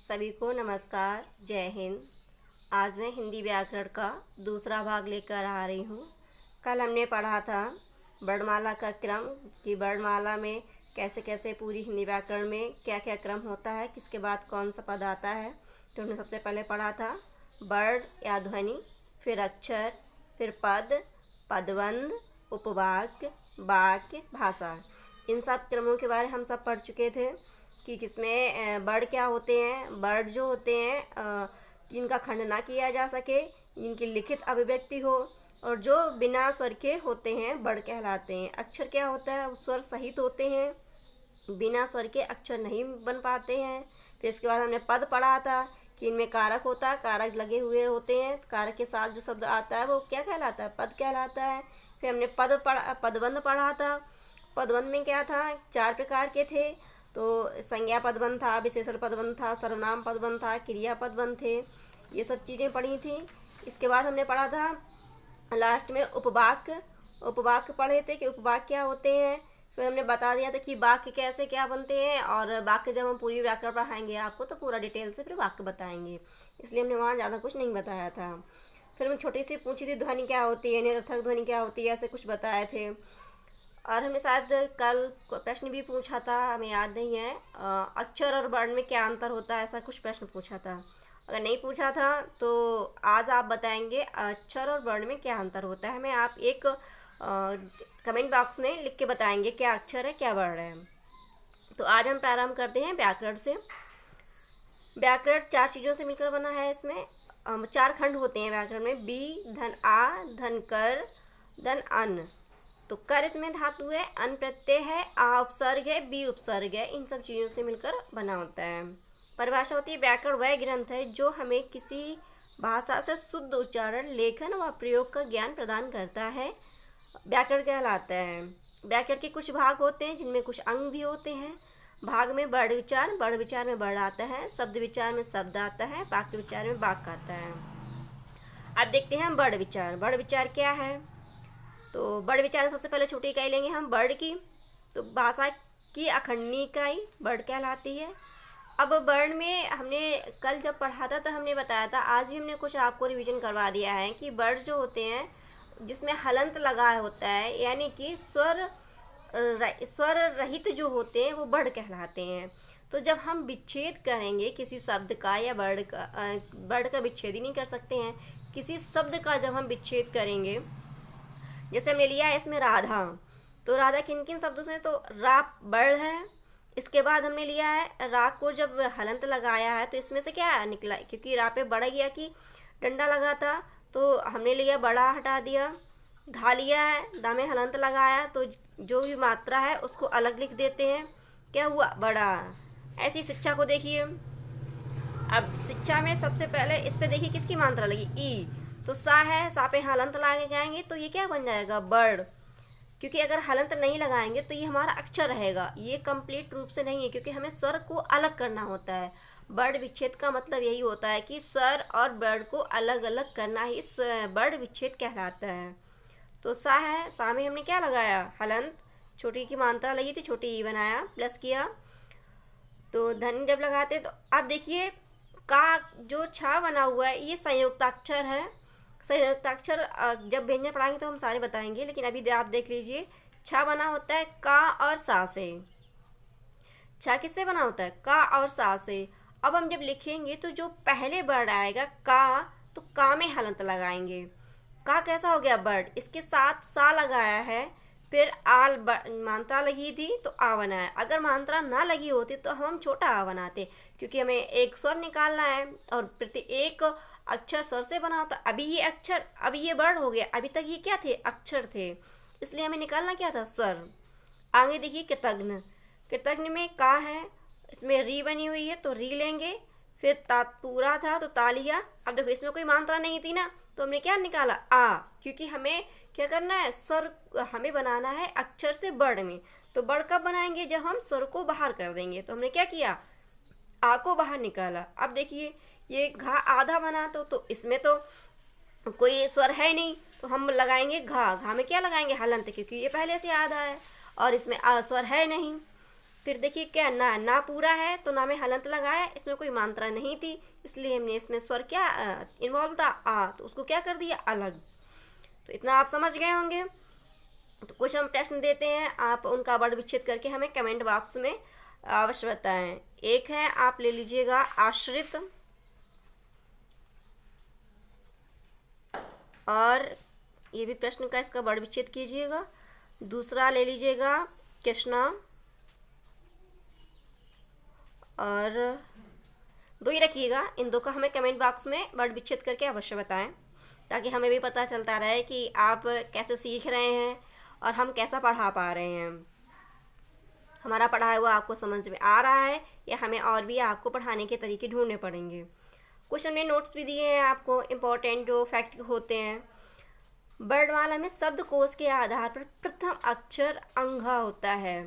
सभी को नमस्कार, जय हिंद। आज मैं हिंदी व्याकरण का दूसरा भाग लेकर आ रही हूँ। कल हमने पढ़ा था वर्णमाला का क्रम कि वर्णमाला में कैसे कैसे पूरी हिंदी व्याकरण में क्या क्या क्रम होता है, किसके बाद कौन सा पद आता है। तो हमने सबसे पहले पढ़ा था वर्ण या ध्वनि, फिर अक्षर, फिर पद, पदबंध, उपवाक्य, वाक्य, भाषा। इन सब क्रमों के बारे हम सब पढ़ चुके थे कि किसमें वर्ण क्या होते हैं। वर्ण जो होते हैं जिनका खंड ना किया जा सके, जिनकी लिखित अभिव्यक्ति हो, और जो बिना स्वर के होते हैं वर्ण कहलाते हैं। अक्षर क्या होता है, स्वर सहित होते हैं, बिना स्वर के अक्षर नहीं बन पाते हैं। फिर इसके बाद हमने पद पढ़ा था कि इनमें कारक होता है, कारक लगे हुए होते हैं, कारक के साथ जो शब्द आता है वो क्या कहलाता है, पद कहलाता है। फिर हमने पदबंध पढ़ा था। पदबंध में क्या था, 4 प्रकार के थे। तो संज्ञा पदबंध था, विशेषण पदबंध था, सर्वनाम पदबंध था, क्रिया पदबंध थे। ये सब चीज़ें पढ़ी थी। इसके बाद हमने पढ़ा था लास्ट में उपवाक्य। उपवाक्य पढ़े थे कि उपवाक्य क्या होते हैं। फिर हमने बता दिया था कि वाक्य कैसे क्या बनते हैं, और वाक्य जब हम पूरी व्याकरण पढ़ाएंगे आपको तो पूरा डिटेल से फिर वाक्य बताएंगे, इसलिए हमने वहाँ ज़्यादा कुछ नहीं बताया था। फिर मैं छोटी सी पूछी थी ध्वनि क्या होती है, निरर्थक ध्वनि क्या होती है, ऐसे कुछ बताए थे। और हमने शायद कल प्रश्न भी पूछा था, हमें याद नहीं है, अक्षर और वर्ण में क्या अंतर होता है, ऐसा कुछ प्रश्न पूछा था। अगर नहीं पूछा था तो आज आप बताएंगे अक्षर और वर्ण में क्या अंतर होता है। हमें आप एक कमेंट बॉक्स में लिख के बताएंगे क्या अक्षर है क्या वर्ण है। तो आज हम प्रारंभ करते हैं व्याकरण से। व्याकरण 4 चीज़ों से मिलकर बना है। इसमें 4 खंड होते हैं व्याकरण में, बी, धन आ, धन कर, धन अन। तो कर इसमें धातु है, अन प्रत्यय है, आ उपसर्ग है, बी उपसर्ग है। इन सब चीज़ों से मिलकर बना होता है। परिभाषा होती है व्याकरण वह ग्रंथ है जो हमें किसी भाषा से शुद्ध उच्चारण, लेखन व प्रयोग का ज्ञान प्रदान करता है, व्याकरण कहलाता है। व्याकरण के कुछ भाग होते हैं जिनमें कुछ अंग भी होते हैं। भाग में वर्ण विचार में वर्ण आता है, शब्द विचार में शब्द आता है, वाक्य विचार में वाक्य आता है। अब देखते हैं हम वर्ण विचार। वर्ण विचार क्या है, तो वर्ण विचार में सबसे पहले छोटी इकाई लेंगे हम वर्ण की। तो भाषा की अखंडनीय इकाई वर्ण कहलाती है। अब वर्ण में हमने कल जब पढ़ा था तो हमने बताया था, आज भी हमने कुछ आपको रिवीजन करवा दिया है कि वर्ण जो होते हैं जिसमें हलंत लगा होता है, यानी कि स्वर रहित जो होते हैं वो वर्ण कहलाते हैं। तो जब हम विच्छेद करेंगे किसी शब्द का या वर्ण का विच्छेद ही नहीं कर सकते हैं, किसी शब्द का जब हम विच्छेद करेंगे, जैसे हमने लिया है इसमें राधा, तो राधा किन किन शब्दों से, तो रा वर्ण है। इसके बाद हमने लिया है रा को जब हलंत लगाया है तो इसमें से क्या निकला, क्योंकि रा पे बड़ा गया कि डंडा लगा था तो हमने लिया बड़ा हटा दिया। धा लिया है, दा में हलंत लगाया तो जो भी मात्रा है उसको अलग लिख देते हैं, क्या हुआ, बड़ा। ऐसी शिक्षा को देखिए। अब शिक्षा में सबसे पहले इस पे देखिए किसकी मात्रा लगी, ई, तो सा है, सा पे हलंत लगा जाएंगे तो ये क्या बन जाएगा, वर्ण। क्योंकि अगर हलंत नहीं लगाएंगे तो ये हमारा अक्षर रहेगा। ये कंप्लीट रूप से नहीं है क्योंकि हमें स्वर को अलग करना होता है। वर्ण विच्छेद का मतलब यही होता है कि स्वर और वर्ण को अलग अलग करना ही वर्ण विच्छेद कहलाता है। तो सा है, सा में हमने क्या लगाया, हलंत, छोटी की मात्रा लगी थी, छोटी ई बनाया, प्लस किया। तो धन जब लगाते तो आप देखिए का जो छा बना हुआ है ये संयुक्ताक्षर है। संयुक्ताक्षर जब व्यंजन पढ़ाएंगे तो हम सारे बताएंगे, लेकिन अभी आप देख लीजिए छा बना होता है का और सा से। छा किससे बना होता है, का और सा से। अब हम जब लिखेंगे तो जो पहले वर्ण आएगा का, तो का में हलंत लगाएंगे। का कैसा हो गया, वर्ण, इसके साथ सा लगाया है, फिर आल मात्रा लगी थी तो आ बनाया। अगर मात्रा ना लगी होती तो हम छोटा आ बनाते, क्योंकि हमें एक स्वर निकालना है और प्रति एक अक्षर स्वर से बना होता। अभी ये अक्षर, अभी ये वर्ण हो गया, अभी तक ये क्या थे, अक्षर थे, इसलिए हमें निकालना क्या था, स्वर। आगे देखिए कृतघ्न। कृतघ्न में का है, इसमें री बनी हुई है तो री लेंगे, फिर ता पूरा था तो ता लिया। अब देखो इसमें कोई मात्रा नहीं थी ना तो हमने क्या निकाला, आ, क्योंकि हमें क्या करना है, स्वर हमें बनाना है अक्षर से वर्ण में। तो वर्ण कब बनाएंगे, जब हम स्वर को बाहर कर देंगे। तो हमने क्या किया, आ को बाहर निकाला। अब देखिए ये घा आधा बना तो इसमें तो कोई स्वर है नहीं तो हम लगाएंगे घा। घा में क्या लगाएंगे, हलंत, क्योंकि ये पहले से आधा है और इसमें स्वर है नहीं। फिर देखिए क्या ना ना पूरा है तो ना में हलंत लगाया, इसमें कोई मात्रा नहीं थी, इसलिए हमने इसमें स्वर क्या इन्वॉल्व था आ, तो उसको क्या कर दिया अलग। तो इतना आप समझ गए होंगे। तो कुछ हम प्रश्न देते हैं, आप उनका वर्ड विच्छेद करके हमें कमेंट बॉक्स में अवश्य बताएं। एक है, आप ले लीजिएगा आश्रित, और ये भी प्रश्न का इसका वर्ड विच्छेद कीजिएगा। दूसरा ले लीजिएगा कृष्णा, और दो ही रखिएगा, इन दो का हमें कमेंट बॉक्स में वर्ड विच्छेद करके अवश्य बताएं, ताकि हमें भी पता चलता रहे कि आप कैसे सीख रहे हैं और हम कैसा पढ़ा पा रहे हैं, हमारा पढ़ाया हुआ आपको समझ में आ रहा है या हमें और भी आपको पढ़ाने के तरीके ढूंढने पड़ेंगे। कुछ हमने नोट्स भी दिए हैं आपको, इम्पोर्टेंट जो फैक्ट होते हैं। वर्णमाला में शब्दकोश के आधार पर प्रथम अक्षर अंघा होता है।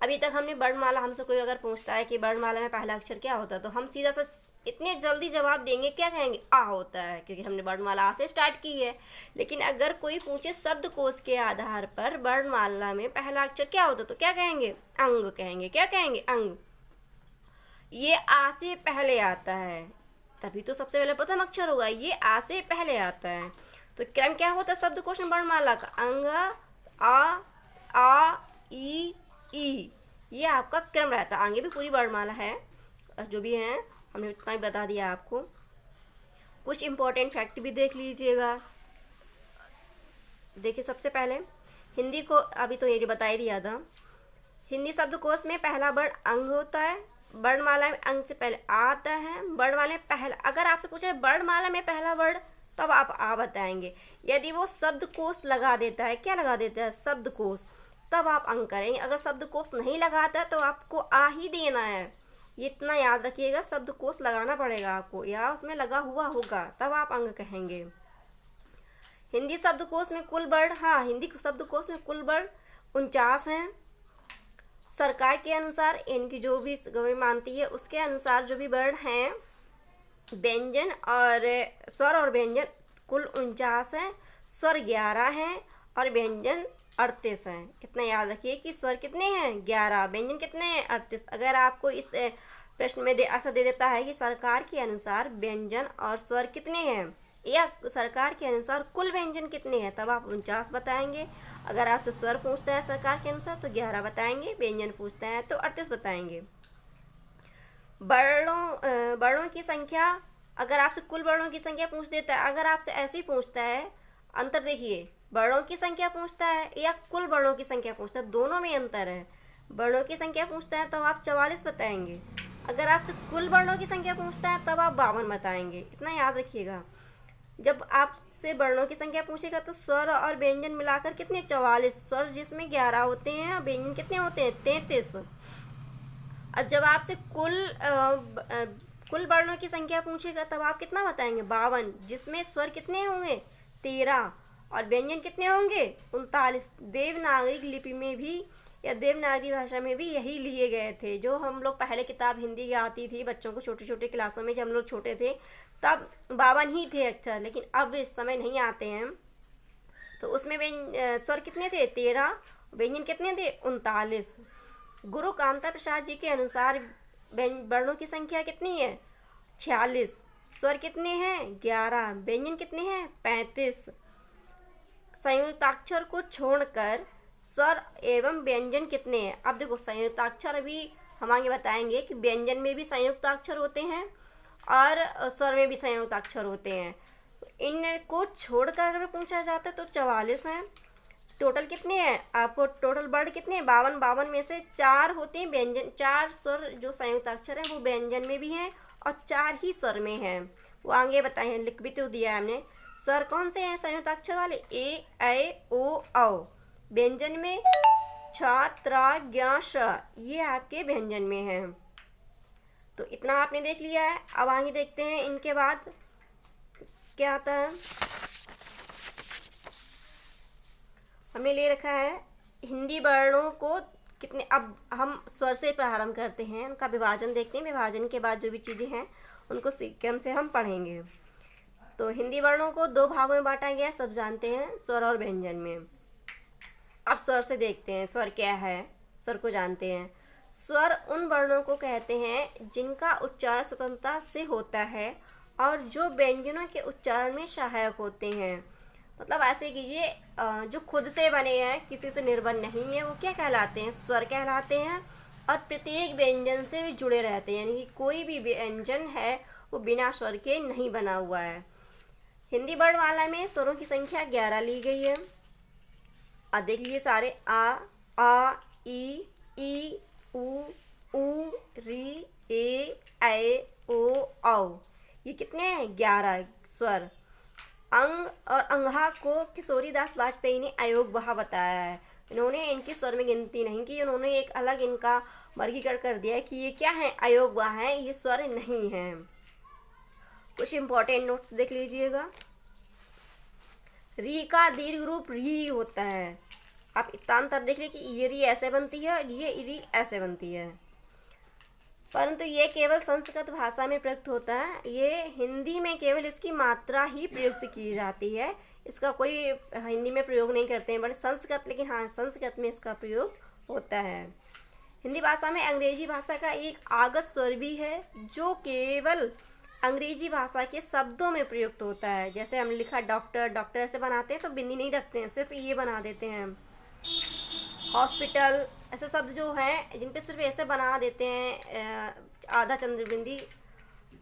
अभी तक हमने वर्णमाला, हमसे कोई अगर पूछता है कि वर्णमाला में पहला अक्षर क्या होता है, तो हम सीधा सा इतने जल्दी जवाब देंगे, क्या कहेंगे, आ होता है, क्योंकि हमने वर्णमाला आ से स्टार्ट की है। लेकिन अगर कोई पूछे शब्दकोश के आधार पर वर्णमाला में पहला अक्षर क्या होता है, तो क्या कहेंगे, अंग कहेंगे। क्या कहेंगे, अंग। ये आ से पहले आता है, तभी तो सबसे पहले प्रथम अक्षर होगा, ये आ से पहले आता है। तो क्रम क्या होता है शब्दकोश में वर्णमाला का, अंग, आ, ई, ये आपका क्रम रहता है। आगे भी पूरी वर्णमाला है, जो भी है हमने उतना ही बता दिया आपको। कुछ इंपॉर्टेंट फैक्ट भी देख लीजिएगा। देखिए सबसे पहले हिंदी को, अभी तो ये बता ही दिया था, हिंदी शब्दकोश में पहला वर्ण अंग होता है, वर्णमाला में अंग से पहले आता है। वर्णमाला में पहला, अगर आपसे पूछे वर्णमाला में पहला वर्ण, तब आप आ बताएंगे। यदि वो शब्दकोश लगा देता है, क्या लगा देता है, शब्दकोश, तब आप अंक करेंगे। अगर शब्दकोश नहीं लगाता है तो आपको आ ही देना है, ये इतना याद रखिएगा। शब्दकोश लगाना पड़ेगा आपको, या उसमें लगा हुआ होगा, तब आप अंक कहेंगे। हिंदी शब्दकोश में कुल वर्ण, हाँ, हिंदी शब्दकोश में कुल वर्ण 49 हैं। सरकार के अनुसार, इनकी जो भी गवर्नमेंट मानती है उसके अनुसार जो भी वर्ण हैं, व्यंजन और स्वर और व्यंजन कुल 49 हैं, स्वर 11 हैं और व्यंजन 38 हैं। इतना याद रखिए कि स्वर कितने हैं, 11, व्यंजन कितने हैं, 38। अगर आपको इस प्रश्न में ऐसा दे देता है कि सरकार के अनुसार व्यंजन और स्वर कितने हैं, या सरकार के अनुसार कुल व्यंजन कितने हैं, तब आप 49 बताएंगे। अगर आपसे स्वर पूछता है सरकार के अनुसार तो 11 बताएंगे, व्यंजन पूछता है तो 38 बताएंगे। वर्णों की संख्या, अगर आपसे कुल वर्णों की संख्या पूछ देता है, अगर आपसे ऐसे ही पूछता है, अंतर देखिए, वर्णों की संख्या पूछता है या कुल वर्णों की संख्या पूछता है, दोनों में अंतर है। वर्णों की संख्या पूछता है तो आप 44 बताएंगे, अगर आपसे कुल वर्णों की संख्या पूछता है तब आप 52 बताएंगे। इतना याद रखिएगा। जब आपसे वर्णों की संख्या पूछेगा तो स्वर और व्यंजन मिलाकर कितने, 44, स्वर जिसमें 11 होते हैं और व्यंजन कितने होते हैं, 33। अब जब आपसे कुल वर्णों की संख्या पूछेगा तब आप कितना बताएंगे, 52, जिसमें स्वर कितने होंगे, 13 और व्यंजन कितने होंगे, 39। देवनागरी लिपि में भी या देवनागरी भाषा में भी यही लिए गए थे। जो हम लोग पहले किताब हिंदी की आती थी बच्चों को छोटे छोटे क्लासों में, जब हम लोग छोटे थे तब 52 ही थे अक्षर, लेकिन अब इस समय नहीं आते हैं। तो उसमें स्वर कितने थे, 13, व्यंजन कितने थे, 39। गुरु कामता प्रसाद जी के अनुसार वर्णों की संख्या कितनी है, 46, स्वर कितने हैं, 11, व्यंजन कितने हैं, 35। संयुक्ताक्षर को छोड़कर स्वर एवं व्यंजन कितने हैं। अब देखो संयुक्ताक्षर, अभी हम आगे बताएंगे कि व्यंजन में भी संयुक्ताक्षर होते हैं और स्वर में भी संयुक्ताक्षर होते हैं। इनको छोड़कर अगर पूछा जाता है तो 44 हैं। टोटल कितने हैं, आपको टोटल वर्ड कितने हैं, 52। 52 में से 4 होते हैं व्यंजन, 4 स्वर जो संयुक्ताक्षर हैं वो व्यंजन में भी हैं और 4 ही स्वर में हैं। वो आगे बताए, लिख भी तो दिया है हमने। स्वर कौन से हैं संयुक्ताक्षर वाले, ए, ऐ, ओ, औ। व्यंजन में छ, त्र, ज्ञ, श, ये आपके व्यंजन में हैं। तो इतना आपने देख लिया है। अब आगे देखते हैं इनके बाद क्या आता है। हमने ले रखा है हिंदी वर्णों को कितने। अब हम स्वर से प्रारंभ करते हैं, उनका विभाजन देखते हैं, विभाजन के बाद जो भी चीज़ें हैं उनको क्रम से हम पढ़ेंगे। तो हिंदी वर्णों को 2 भागों में बांटा गया, सब जानते हैं, स्वर और व्यंजन में। अब स्वर से देखते हैं, स्वर क्या है, स्वर को जानते हैं। स्वर उन वर्णों को कहते हैं जिनका उच्चारण स्वतंत्रता से होता है और जो व्यंजनों के उच्चारण में सहायक होते हैं। मतलब ऐसे कि ये जो खुद से बने हैं, किसी से निर्भर नहीं है, वो क्या कहलाते हैं? स्वर कहलाते हैं। और प्रत्येक व्यंजन से भी जुड़े रहते हैं, यानी कि कोई भी व्यंजन है वो बिना स्वर के नहीं बना हुआ है। हिंदी वर्णमाला में स्वरों की संख्या 11 ली गई है। अब देख लीजिए सारे आ ई उ री ए ओ औ। ये कितने हैं? 11 स्वर। अंग और अंगहा को किशोरीदास वाजपेयी ने अयोग बहा बताया है। इन्होंने इनकी स्वर में गिनती नहीं की, उन्होंने एक अलग इनका वर्गीकरण कर दिया है कि ये क्या है? अयोग बहा है, ये स्वर नहीं है। कुछ इंपॉर्टेंट नोट्स देख लीजिएगा। री का दीर्घ रूप री होता है। आप इतना अंतर देख लीजिए कि ये री ऐसे बनती है और ये री ऐसे बनती है, परंतु ये केवल संस्कृत भाषा में प्रयुक्त होता है। ये हिंदी में केवल इसकी मात्रा ही प्रयुक्त की जाती है, इसका कोई हिंदी में प्रयोग नहीं करते हैं, बट संस्कृत, लेकिन हाँ संस्कृत में इसका प्रयोग होता है। हिंदी भाषा में अंग्रेजी भाषा का एक आगत स्वर भी है जो केवल अंग्रेजी भाषा के शब्दों में प्रयुक्त होता है। जैसे हमने लिखा डॉक्टर, डॉक्टर ऐसे बनाते हैं तो बिंदी नहीं रखते हैं, सिर्फ ये बना देते हैं। हॉस्पिटल, ऐसे शब्द जो हैं जिन पे सिर्फ ऐसे बना देते हैं आधा चंद्र बिंदी,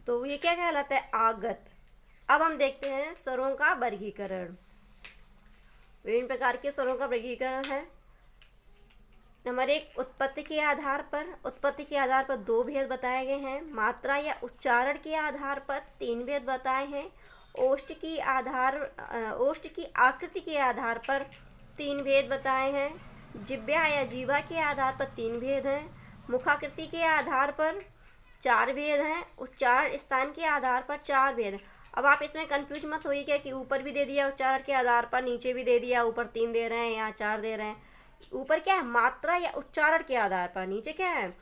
तो ये क्या कहलाता है? आगत। अब हम देखते हैं स्वरों का वर्गीकरण। विभिन्न प्रकार के स्वरों का वर्गीकरण है। नंबर 1, उत्पत्ति के आधार पर। उत्पत्ति के आधार पर 2 भेद बताए गए हैं। मात्रा या उच्चारण के आधार पर 3 भेद बताए हैं। ओष्ठ की आकृति के आधार पर 3 भेद बताए हैं। जिह्वा या जीवा के आधार पर 3 भेद हैं। मुखाकृति के आधार पर 4 भेद हैं। उच्चारण स्थान के आधार पर 4 भेद। अब आप इसमें कंफ्यूज मत होइएगा कि ऊपर भी दे दिया उच्चारण के आधार पर, नीचे भी दे दिया, ऊपर 3 दे रहे हैं, यहाँ 4 दे रहे हैं। ऊपर क्या है? मात्रा या उच्चारण के आधार पर। नीचे क्या है?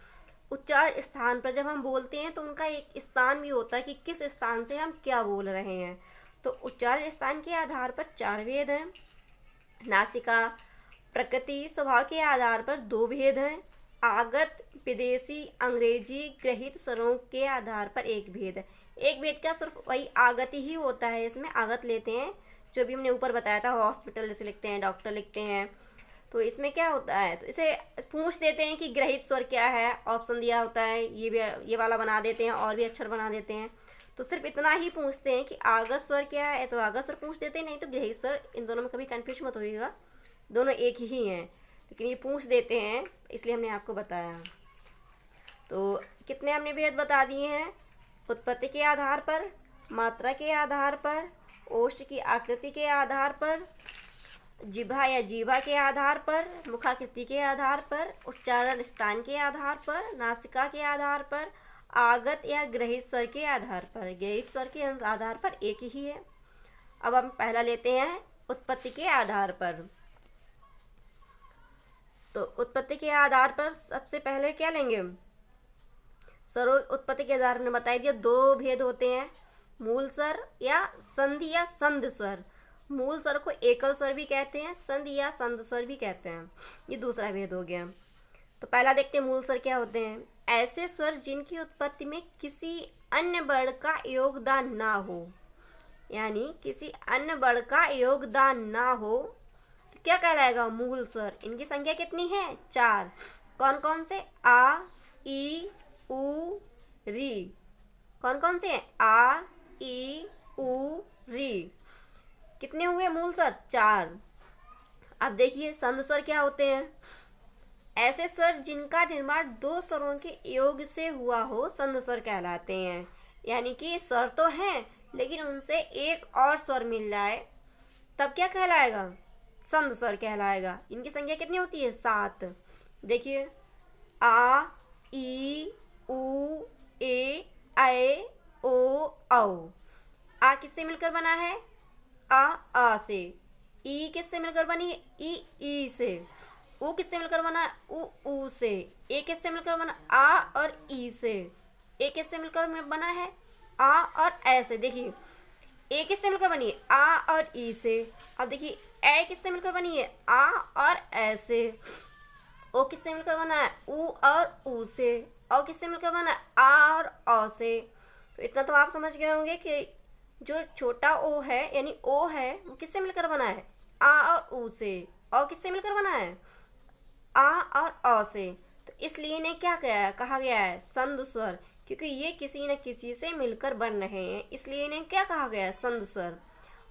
उच्चारण स्थान पर। जब हम बोलते हैं तो उनका एक स्थान भी होता है कि किस स्थान से हम क्या बोल रहे हैं। तो उच्चारण स्थान के आधार पर 4 भेद हैं। नासिका प्रकृति स्वभाव के आधार पर 2 भेद हैं। आगत विदेशी अंग्रेजी ग्रहित स्वरों के आधार पर 1 भेद है। एक भेद का सिर्फ वही आगत ही होता है, इसमें आगत लेते हैं, जो भी हमने ऊपर बताया था। हॉस्पिटल जैसे लिखते हैं, डॉक्टर लिखते हैं, तो इसमें क्या होता है? तो इसे पूछ देते हैं कि ग्रहित स्वर क्या है, ऑप्शन दिया होता है, ये वाला बना देते हैं और भी अक्षर बना देते हैं। तो सिर्फ इतना ही पूछते हैं कि आगत स्वर क्या है, तो आगत स्वर पूछ देते हैं, नहीं तो ग्रहित स्वर। इन दोनों में कभी कन्फ्यूज मत होइएगा, दोनों एक ही हैं, लेकिन ये पूछ देते हैं, इसलिए हमने आपको बताया। तो कितने हमने भेद बता दिए हैं? उत्पत्ति के आधार पर, मात्रा के आधार पर, ओष्ठ की आकृति के आधार पर, जिह्वा या जीवा के आधार पर, मुखाकृति के आधार पर, उच्चारण स्थान के आधार पर, नासिका के आधार पर, आगत या ग्रहित स्वर के आधार पर। ग्रहित स्वर के आधार पर एक ही है। अब हम पहला लेते हैं उत्पत्ति के आधार पर। तो उत्पत्ति के आधार पर सबसे पहले क्या लेंगे? स्वरों उत्पत्ति के आधार में बताई दिया 2 भेद होते हैं, मूल स्वर या संधि या संध स्वर। मूल स्वर को एकल स्वर भी कहते हैं, संधि या संध स्वर भी कहते हैं। ये दूसरा भेद हो गया। तो पहला देखते हैं मूल स्वर क्या होते हैं। ऐसे स्वर जिनकी उत्पत्ति में किसी अन्य वर्ण का योगदान ना हो, यानी किसी अन्य वर्ण का योगदान ना हो, तो क्या कहलाएगा? मूल स्वर। इनकी संख्या कितनी है? 4। कौन कौन से? आ ई उ री। कौन कौन से हैं? आ ई उ री। कितने हुए मूल स्वर? 4। अब देखिए संध स्वर क्या होते हैं। ऐसे स्वर जिनका निर्माण 2 स्वरों के योग से हुआ हो, संध स्वर कहलाते हैं। यानी कि स्वर तो हैं, लेकिन उनसे एक और स्वर मिल जाए, तब क्या कहलाएगा? संध स्वर कहलाएगा। इनकी संख्या कितनी होती है? 7। देखिए आ ई उ ए ऐ ओ औ। आ किससे मिलकर बना है? आ से। ई किससे मिलकर बनी है? ई से। उ किससे मिलकर बना? उ से। ए किससे मिलकर बना? आ और ई से। ए किससे मिलकर बना है? आ और ऐ से। देखिए ए किससे मिलकर बनी है? आ और ई से। अब देखिए ए किससे मिलकर बनी है? आ और ऐ से। ओ किससे मिलकर बना है? ऊ और ऊ से। औ किससे मिलकर बना है? आ और औ से। तो इतना तो आप समझ गए होंगे कि जो छोटा ओ है यानी ओ है वो किससे मिलकर बना है? आ और ऊ से। औ किससे मिलकर बना है? आ और अ से। तो इसलिए इन्हें क्या कहा गया है? संध स्वर, क्योंकि ये किसी न किसी से मिलकर बन रहे हैं, इसलिए इन्हें क्या कहा गया है? संध स्वर।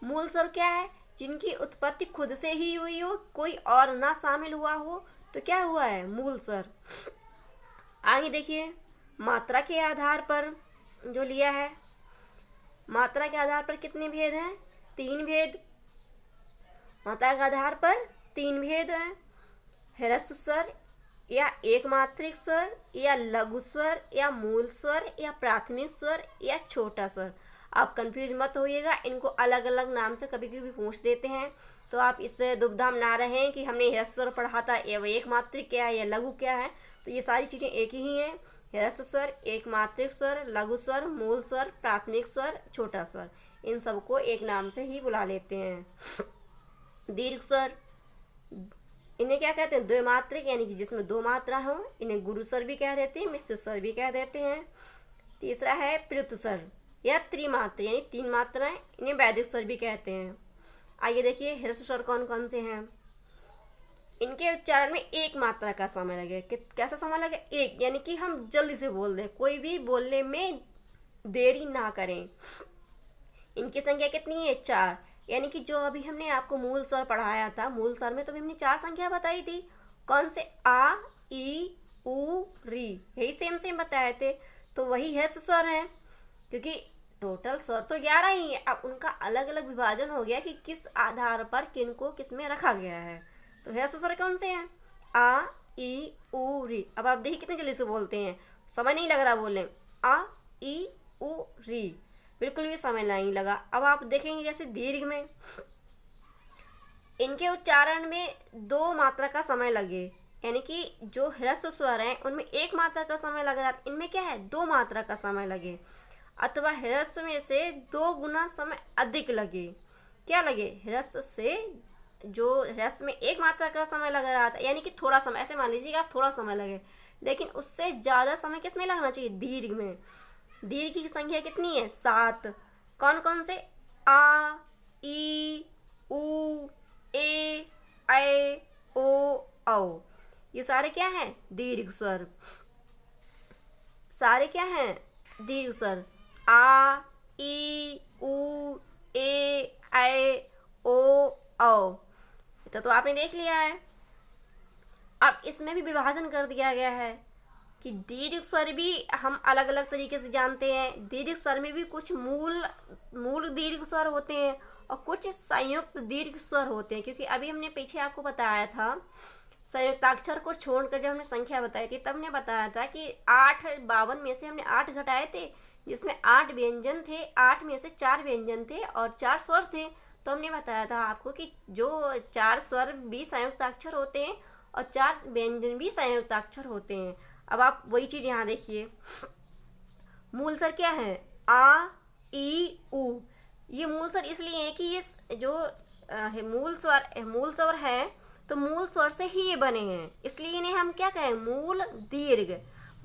मूल स्वर क्या है? जिनकी उत्पत्ति खुद से ही हुई हो, कोई और ना शामिल हुआ हो, तो क्या हुआ है? मूल स्वर। आगे देखिए, मात्रा के आधार पर जो लिया है, मात्रा के आधार पर कितने भेद हैं? 3 भेद। मात्रा के आधार पर 3 भेद हैं। ह्रस्व स्वर या एक मात्रिक स्वर या लघु स्वर या मूल स्वर या प्राथमिक स्वर या छोटा स्वर। आप कंफ्यूज मत होइएगा, इनको अलग अलग नाम से कभी कभी पूछ देते हैं, तो आप इससे दुविधा में ना रहें कि हमने ह्रस्व स्वर पढ़ा था या एक मात्रिक क्या है या लघु क्या है। तो ये सारी चीज़ें एक ही हैं। ह्रस्व स्वर, एक मात्रिक स्वर, लघु स्वर, मूल स्वर, प्राथमिक स्वर, छोटा स्वर, इन सबको एक नाम से ही बुला लेते हैं। दीर्घ स्वर, इन्हें क्या कहते हैं? द्विमात्रिक, यानी कि जिसमें 2 मात्रा हो, इन्हें गुरु स्वर भी कह देते हैं, मिश्र स्वर भी कह देते हैं। तीसरा है पृथु स्वर या त्रिमात्र, यानी 3 मात्राएं, इन्हें वैदिक स्वर भी कहते हैं। आइए देखिए ह्रस्व स्वर कौन कौन से हैं। इनके उच्चारण में 1 मात्रा का समय लगे। कैसा समय लगे? 1, यानी कि हम जल्दी से बोल दें, कोई भी बोलने में देरी ना करें। इनकी संख्या कितनी है? 4, यानी कि जो अभी हमने आपको मूल स्वर पढ़ाया था, मूल स्वर में तो हमने 4 संख्या बताई थी। कौन से? आ, ई, उ, री, यही सेम बताए थे। तो वही ह्रस्व स्वर हैं, क्योंकि टोटल स्वर तो 11 ही है। अब उनका अलग अलग विभाजन हो गया कि किस आधार पर किनको किस में रखा गया है। तो ह्रस्व स्वर कौन से हैं? आ, ई, उ, री। अब आप देखिए कितनी जल्दी से बोलते हैं, समय नहीं लग रहा बोलने। आ, ई, उ, री, बिल्कुल भी समय नहीं लगा। अब आप देखेंगे जैसे दीर्घ में, इनके उच्चारण में 2 मात्रा का समय लगे, यानी कि जो ह्रस्व स्वर हैं उनमें 1 मात्रा का समय लग रहा था, इनमें क्या है? 2 मात्रा का समय लगे, अथवा ह्रस्व में से 2 गुना समय अधिक लगे। क्या लगे? ह्रस्व से जो ह्रस्व में 1 मात्रा का समय लग रहा था, यानी कि थोड़ा समय, ऐसे मान लीजिए आप थोड़ा समय लगे, लेकिन उससे ज़्यादा समय किस में लगना चाहिए? दीर्घ में। दीर्घ की संख्या कितनी है? 7। कौन कौन से? आ, ई, उ, ए, ऐ, ओ, औ, ये सारे क्या हैं? दीर्घ स्वर। सारे क्या हैं? दीर्घ स्वर। आ, ई, उ, ए, ऐ, ओ, औ, तो आपने देख लिया है। अब इसमें भी विभाजन कर दिया गया है कि दीर्घ स्वर भी हम अलग अलग तरीके से जानते हैं। दीर्घ स्वर में भी कुछ मूल दीर्घ स्वर होते हैं और कुछ संयुक्त दीर्घ स्वर होते हैं, क्योंकि अभी हमने पीछे आपको बताया था, संयुक्ताक्षर को छोड़कर जब हमने संख्या बताई थी तब हमने बताया था कि 52 में से हमने 8 घटाए थे, जिसमें 8 व्यंजन थे, 8 में से 4 व्यंजन थे और 4 स्वर थे। तो हमने बताया था आपको कि जो 4 स्वर भी संयुक्ताक्षर होते हैं और 4 व्यंजन भी संयुक्ताक्षर होते हैं। अब आप वही चीज़ यहाँ देखिए, मूल स्वर क्या है? आ, ई, उ। ये मूल स्वर इसलिए है कि ये जो मूल स्वर है, तो मूल स्वर से ही ये बने हैं, इसलिए इन्हें हम क्या कहें? मूल दीर्घ।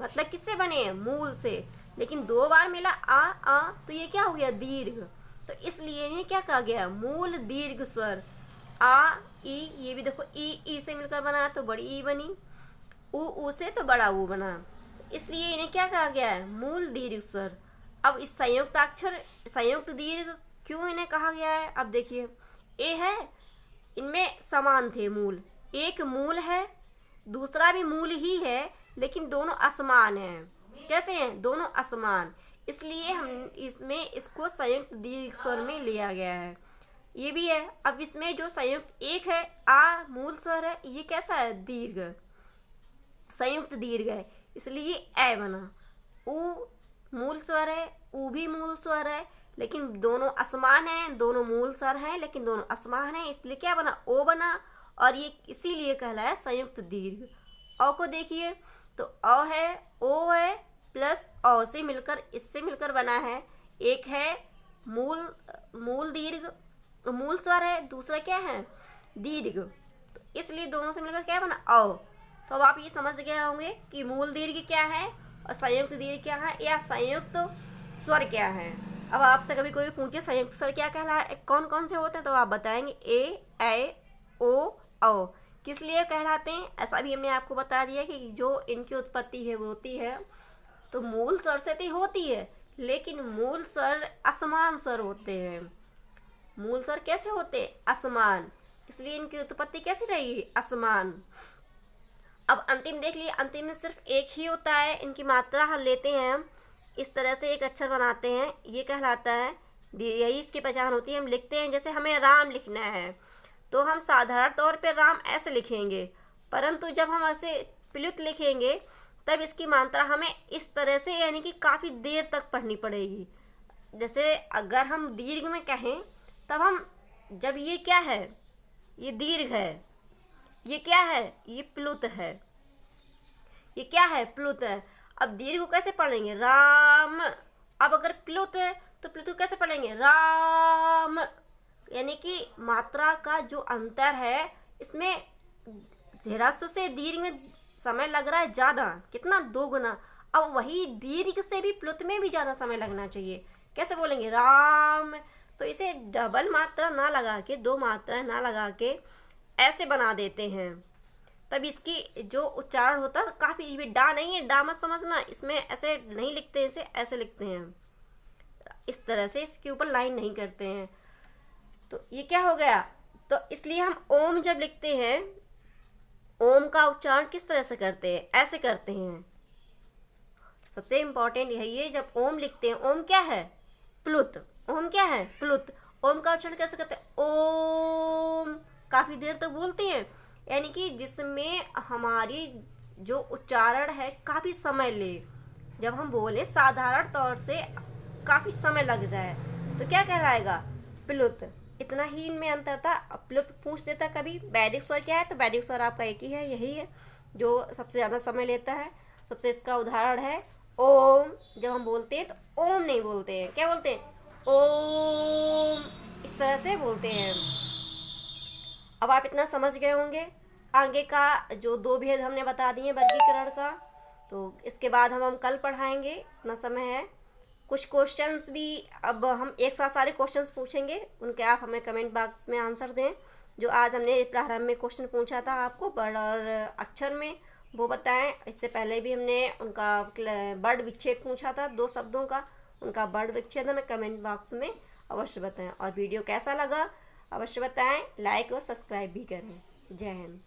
मतलब किससे बने हैं? मूल से। लेकिन 2 बार मिला आ, तो ये क्या हो गया? दीर्घ। तो इसलिए इन्हें क्या कहा गया? मूल दीर्घ स्वर। आ, ई, ये भी देखो ई से मिलकर बना तो बड़ी ई बनी, उ से तो बड़ा ऊ बना, इसलिए इन्हें क्या कहा गया है? मूल दीर्घ स्वर। अब इस संयुक्त दीर्घ क्यों इन्हें कहा गया है? अब देखिए, ए है, इनमें समान थे मूल, एक मूल है, दूसरा भी मूल ही है, लेकिन दोनों असमान हैं। कैसे हैं? दोनों असमान, इसलिए हम इसको संयुक्त दीर्घ स्वर में लिया गया है। ये भी है। अब इसमें जो संयुक्त एक है, आ मूल स्वर है, ये कैसा है? दीर्घ, संयुक्त दीर्घ है, इसलिए ए बना। उ मूल स्वर है, उ भी मूल स्वर है, लेकिन दोनों असमान हैं, दोनों मूल स्वर हैं लेकिन दोनों असमान हैं, इसलिए क्या बना? ओ बना, और ये इसीलिए कहलाया संयुक्त दीर्घ। औ को देखिए तो अ है, ओ है, प्लस औ से मिलकर, इससे मिलकर बना है। एक है मूल दीर्घ, मूल स्वर है, दूसरा क्या है? दीर्घ, तो इसलिए दोनों से मिलकर क्या बना? औ। तो अब आप ये समझ गए होंगे कि मूल दीर्घ क्या है और संयुक्त दीर्घ क्या है या संयुक्त स्वर क्या है। अब आपसे कभी कोई पूछे संयुक्त स्वर क्या कहलाए, कौन कौन से होते हैं, तो आप बताएंगे ए ओ औ। किस लिए कहलाते हैं, ऐसा भी हमने आपको बता दिया कि जो इनकी उत्पत्ति है वो होती है तो मूल स्वर से तो होती है, लेकिन मूल स्वर असमान स्वर होते हैं। मूल स्वर कैसे होते हैं, असमान, इसलिए इनकी उत्पत्ति कैसी रहेगी, असमान। अब अंतिम देख लिए, अंतिम में सिर्फ एक ही होता है, इनकी मात्रा हम लेते हैं, हम इस तरह से एक अक्षर बनाते हैं, ये कहलाता है दीर्घ, यही इसकी पहचान होती है। हम लिखते हैं, जैसे हमें राम लिखना है तो हम साधारण तौर पे राम ऐसे लिखेंगे, परंतु जब हम ऐसे प्लुत लिखेंगे तब इसकी मात्रा हमें इस तरह से यानी कि काफ़ी देर तक पढ़नी पड़ेगी। जैसे अगर हम दीर्घ में कहें तब हम, जब ये क्या है, ये दीर्घ है, ये क्या है, ये प्लुत है, ये क्या है, प्लुत है। अब दीर्घ को कैसे पढ़ेंगे, राम। अब अगर प्लुत है तो प्लुत को कैसे पढ़ेंगे, राम। यानी कि मात्रा का जो अंतर है, इसमें ह्रस्व से दीर्घ में समय लग रहा है ज़्यादा, कितना, 2 गुना। अब वही दीर्घ से भी प्लुत में भी ज़्यादा समय लगना चाहिए। कैसे बोलेंगे, राम। तो इसे डबल मात्रा ना लगा के, 2 मात्राएं ना लगा के ऐसे बना देते हैं, तब इसकी जो उच्चारण होता है काफ़ी, डा नहीं है, डा मत समझना, इसमें ऐसे नहीं लिखते हैं, इसे ऐसे लिखते हैं, इस तरह से इसके ऊपर लाइन नहीं करते हैं। तो ये क्या हो गया, तो इसलिए हम ओम जब लिखते हैं, ओम का उच्चारण किस तरह से करते हैं, ऐसे करते हैं। सबसे इम्पोर्टेंट यही है, जब ओम लिखते हैं, ओम क्या है, प्लुत, ओम क्या है, प्लुत। ओम का उच्चारण कैसे करते हैं, ओम, काफ़ी देर तक बोलते हैं, यानी कि जिसमें हमारी जो उच्चारण है काफ़ी समय ले। जब हम बोले साधारण तौर से काफ़ी समय लग जाए तो क्या कहलाएगा, प्लुत। इतना ही इनमें अंतर था। प्लुत पूछ देता कभी, वैदिक स्वर क्या है, तो वैदिक स्वर आपका एक ही है, यही है जो सबसे ज़्यादा समय लेता है। सबसे इसका उदाहरण है ओम। जब हम बोलते हैं तो ओम नहीं बोलते हैं, क्या बोलते हैं, ओम, इस तरह से बोलते हैं। अब आप इतना समझ गए होंगे। आगे का जो 2 भेद हमने बता दिए वर्गीकरण का, तो इसके बाद हम कल पढ़ाएंगे, इतना समय है। कुछ क्वेश्चंस भी अब हम एक साथ सारे क्वेश्चंस पूछेंगे, उनके आप हमें कमेंट बॉक्स में आंसर दें। जो आज हमने प्रारंभ में क्वेश्चन पूछा था आपको वर्ड और अक्षर में, वो बताएं। इससे पहले भी हमने उनका वर्ड विच्छेद पूछा था 2 शब्दों का, उनका वर्ड विच्छेद हमें कमेंट बॉक्स में अवश्य बताएं। और वीडियो कैसा लगा अवश्य बताएं, लाइक और सब्सक्राइब भी करें। जय हिंद।